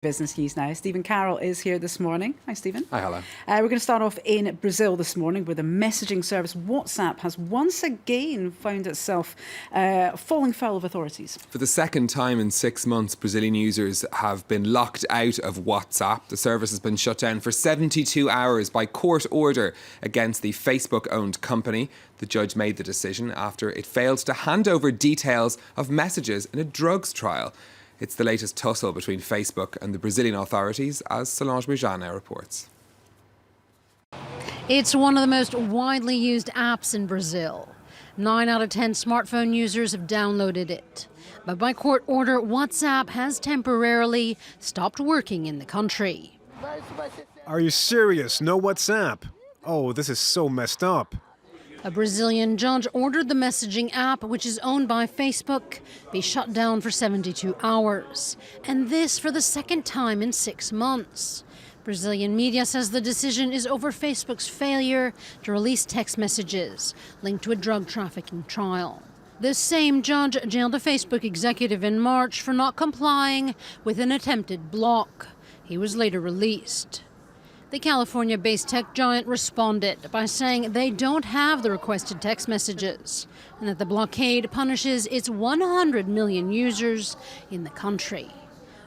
Business News now. Stephen Carroll is here this morning. Hi, Stephen. Hi, hello. We're going to start off in Brazil this morning, where the messaging service WhatsApp has once again found itself falling foul of authorities. For the second time in 6 months, Brazilian users have been locked out of WhatsApp. The service has been shut down for 72 hours by court order against the Facebook-owned company. The judge made the decision after it failed to hand over details of messages in a drugs trial. It's the latest tussle between Facebook and the Brazilian authorities, as Solange Mijana reports. It's one of the most widely used apps in Brazil. 9 out of 10 smartphone users have downloaded it. But by court order, WhatsApp has temporarily stopped working in the country. Are you serious? No WhatsApp? Oh, this is so messed up. A Brazilian judge ordered the messaging app, which is owned by Facebook, be shut down for 72 hours. And this for the second time in 6 months. Brazilian media says the decision is over Facebook's failure to release text messages linked to a drug trafficking trial. The same judge jailed a Facebook executive in March for not complying with an attempted block. He was later released. The California-based tech giant responded by saying they don't have the requested text messages and that the blockade punishes its 100 million users in the country.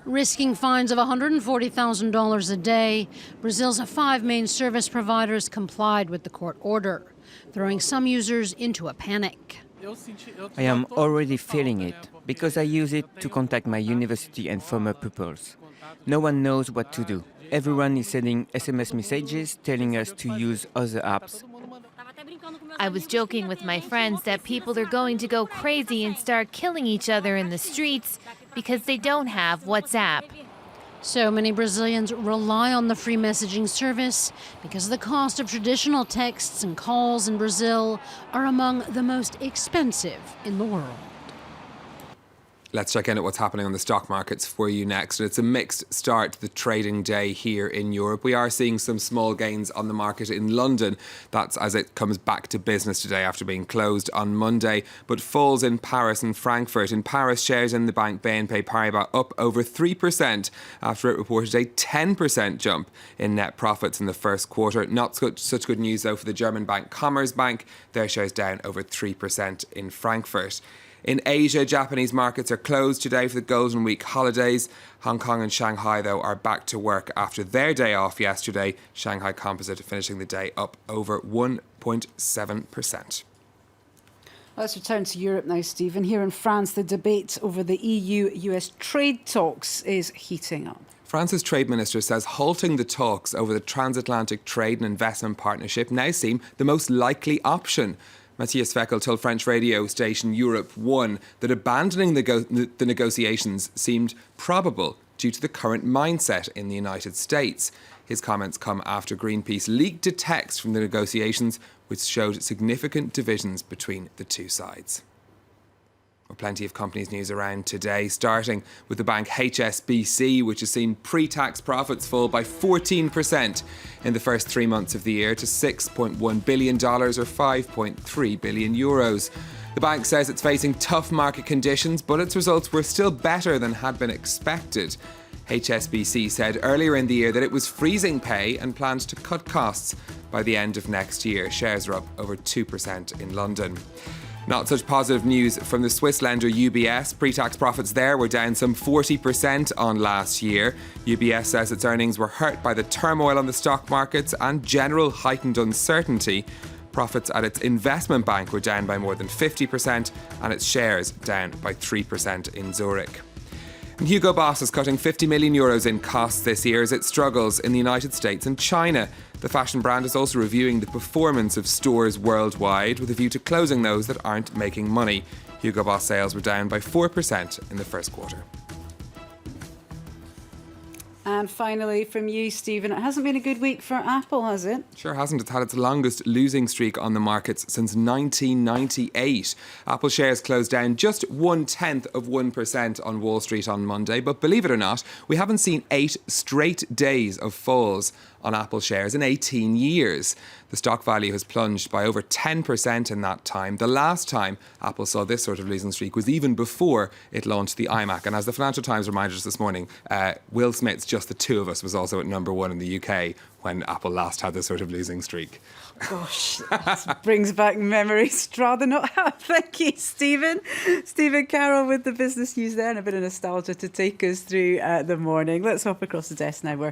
Risking fines of $140,000 a day, Brazil's 5 main service providers complied with the court order, throwing some users into a panic. I am already feeling it because I use it to contact my university and former pupils. No one knows what to do. Everyone is sending SMS messages telling us to use other apps. I was joking with my friends that people are going to go crazy and start killing each other in the streets because they don't have WhatsApp. So many Brazilians rely on the free messaging service because the cost of traditional texts and calls in Brazil are among the most expensive in the world. Let's check in at what's happening on the stock markets for you next. It's a mixed start to the trading day here in Europe. We are seeing some small gains on the market in London. That's as it comes back to business today after being closed on Monday. But falls in Paris and Frankfurt. In Paris, shares in the bank BNP Paribas up over 3% after it reported a 10% jump in net profits in the first quarter. Not such good news, though, for the German bank Commerzbank. Their shares down over 3% in Frankfurt. In Asia, Japanese markets are closed today for the Golden Week holidays. Hong Kong and Shanghai, though, are back to work after their day off yesterday. Shanghai Composite finishing the day up over 1.7%. Let's return to Europe now, Stephen. Here in France, the debate over the EU-US trade talks is heating up. France's trade minister says halting the talks over the transatlantic trade and investment partnership now seem the most likely option. Matthias Feckel told French radio station Europe 1 that abandoning the negotiations seemed probable due to the current mindset in the United States. His comments come after Greenpeace leaked a text from the negotiations which showed significant divisions between the two sides. Plenty of companies news around today, starting with the bank HSBC, which has seen pre-tax profits fall by 14% in the first 3 months of the year to $6.1 billion or 5.3 billion euros. The bank says it's facing tough market conditions, but its results were still better than had been expected. HSBC said earlier in the year that it was freezing pay and planned to cut costs by the end of next year. Shares are up over 2% in London. Not such positive news from the Swiss lender UBS. Pre-tax profits there were down some 40% on last year. UBS says its earnings were hurt by the turmoil on the stock markets and general heightened uncertainty. Profits at its investment bank were down by more than 50% and its shares down by 3% in Zurich. And Hugo Boss is cutting €50 million in costs this year as it struggles in the United States and China. The fashion brand is also reviewing the performance of stores worldwide with a view to closing those that aren't making money. Hugo Boss sales were down by 4% in the first quarter. And finally, from you, Stephen, it hasn't been a good week for Apple, has it? Sure hasn't. It's had its longest losing streak on the markets since 1998. Apple shares closed down just 0.1% on Wall Street on Monday. But believe it or not, we haven't seen 8 straight days of falls on Apple shares in 18 years. The stock value has plunged by over 10% in that time. The last time Apple saw this sort of losing streak was even before it launched the iMac. And as the Financial Times reminded us this morning, Will Smith's Just the Two of Us was also at number 1 in the UK when Apple last had this sort of losing streak. Gosh, this brings back memories rather not have. Thank you, Stephen. Stephen Carroll with the business news there, and a bit of nostalgia to take us through the morning. Let's hop across the desk now where